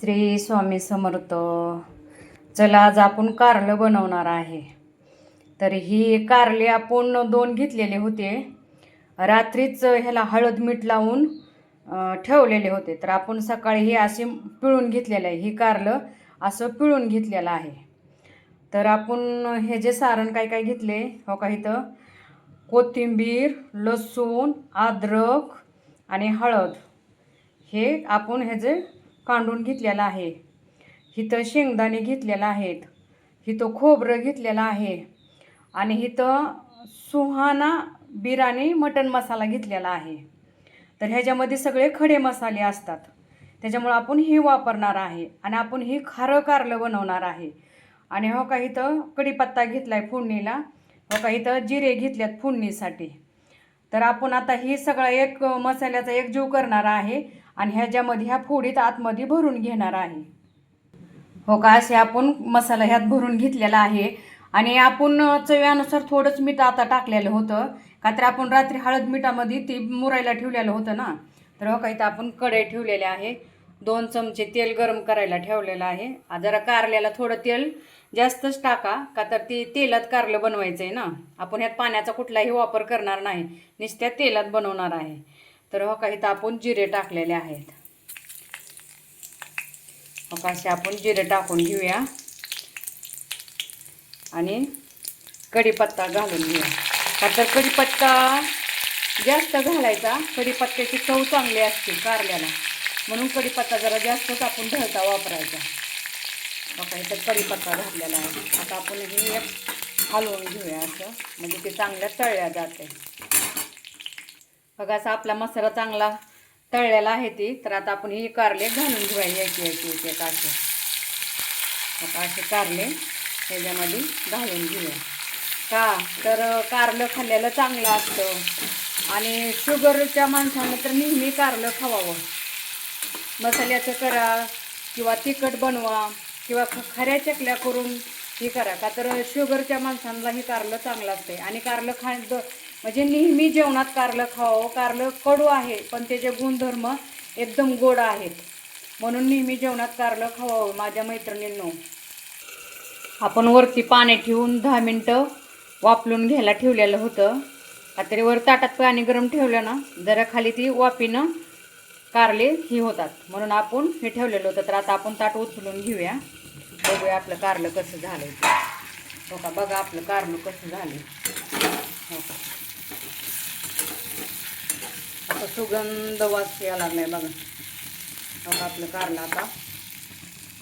श्री स्वामी समर्थ. चला आज आपण कारलं बनवणार आहे. तर ही कारले आपण 2 घेतलेले होते. रात्रीच ह्याला हळद मीठ लावून ठेवलेले होते. तर आपण सकाळी हे असे पिळून घेतलेलं आहे. ही कारलं असं पिळून घेतलेलं आहे. तर आपण हे जे सारण काय काय घेतले हो का, इथं कोथिंबीर, लसूण, अद्रक आणि हळद हे आपण ह्याचे कांडून घेतलेलं आहे. इथं शेंगदाणे घेतलेलं आहेत. इथं खोबरं घेतलेलं आहे आणि इथं सुहाना बिर्याणी मटण मसाला घेतलेला आहे. तर ह्याच्यामध्ये सगळे खडे मसाले असतात, त्याच्यामुळे आपण ही वापरणार आहे. आणि आपण ही खारं कारलं बनवणार आहे. आणि हो का, इथं कढीपत्ता घेतला आहे फोडणीला. हो का, इथं जिरे घेतल्यात फोडणीसाठी. तर आपण आता ही सगळं एक मसाल्याचा एकजीव करणार आहे आणि ह्याच्यामध्ये ह्या फोडीत आतमध्ये भरून घेणार आहे. हो का, असे आपण मसाला ह्यात भरून घेतलेला आहे. आणि आपण चवीनुसार थोडंच मीठ आता टाकलेलं होतं, का तर आपण रात्री हळद मिठामध्ये ती मुरायला ठेवलेलं होतं ना. तर हो का, इथं आपण कढई ठेवलेले आहे. 2 चमचे तेल गरम करायला ठेवलेलं आहे. जरा कारल्याला थोडं तेल जास्तच टाका, का तर ती तेलात कारलं बनवायचं आहे ना. आपण ह्यात पाण्याचा कुठलाही वापर करणार नाही, नुसत्या तेलात बनवणार आहे. तर हो का, इथं आपण जिरे टाकलेले आहेत. हो का, असे आपण जिरे टाकून घेऊया आणि कढीपत्ता घालून घेऊया. का तर कढीपत्ता जास्त घालायचा. कढीपत्त्याची चव चांगली असते कारल्याला, म्हणून कढीपत्ता जरा जास्तच आपण ढळता वापरायचा. बघा, इथं कढीपत्ता घातलेला आहे. आता आपण हे हलवून घेऊया असं, म्हणजे ते चांगल्या तळल्या जाते. बघा, असा आपला मसाला चांगला तळलेला आहे ती. तर आता आपण ही कारले घालून घेऊया एक असे. आता असे कारले ह्याच्यामध्ये घालून घेऊया. का तर कारलं खाल्ल्याला चांगलं असतं आणि शुगरच्या माणसानं तर नेहमी कारलं खावावं. मसाल्याचं करा किंवा तिखट बनवा किंवा खऱ्या चकल्या करून हे करा, का तर शुगरच्या माणसांना हे कारलं चांगलं असते. आणि कारलं म्हणजे नेहमी जेवणात कारलं खावं. कारलं कडू आहे पण त्याचे गुणधर्म एकदम गोड आहेत, म्हणून नेहमी जेवणात कारलं खावावं माझ्या मैत्रिणींनो. आपण वरती पाणी ठेवून 10 मिनटं वाफलून घ्यायला ठेवलेलं होतं. तरी वर ताटात पाणी गरम ठेवलं ना, जरा खाली ती वाफीनं कारले ही होतात, म्हणून आपण हे ठेवलेलं होतं. तर आता आपण ताट उचलून घेऊया, बघूया आपलं कारलं कसं झालं. हो का, बघा आपलं कारलं कसं झालं. हो का, आता सुगंध वास यायला लागलाय बघा. हो का, आपलं कारलं आता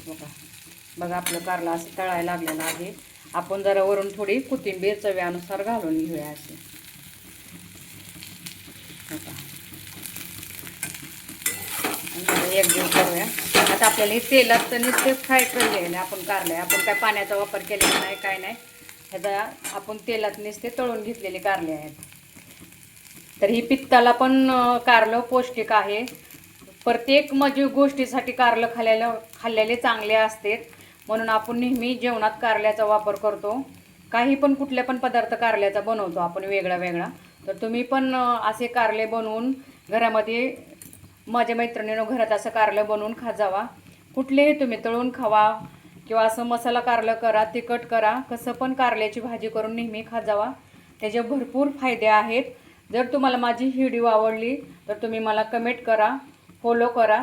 हो का, बघा आपलं कारलं असं तळायला लागलेलं आहे. आपण जरा वरून थोडी कोथिंबीर चवीनुसार घालून घेऊया अशी. हो का, एकजीव करूया. आता आपल्याला हे तेलात तर नुसते फ्राय केलेले आपण कारले. आपण काय पाण्याचा वापर केलेला नाही, काय नाही. ह्याचा आपण तेलात नुसते तळून घेतलेले कारले आहेत. तर ही पित्ताला पण कारलं पौष्टिक आहे. प्रत्येक गोष्टीसाठी कारलं खाल्लेले चांगले असते, म्हणून आपण नेहमी जेवणात कारल्याचा वापर करतो. काही पण कुठल्या पण पदार्थ कारल्याचा बनवतो आपण वेगळा वेगळा. तर तुम्ही पण असे कारले बनवून घरामध्ये, माझ्या मैत्रिणीनं घरात असं कारलं बनवून खा जावा. कुठलेही तुम्ही तळून खावा किंवा असं मसाला कारलं करा, तिखट करा, कसं पण कारल्याची भाजी करून नेहमी खा जावा. त्याचे भरपूर फायदे आहेत. जर तुम्हाला माझी व्हिडिओ आवडली तर तुम्ही मला कमेंट करा, फॉलो करा.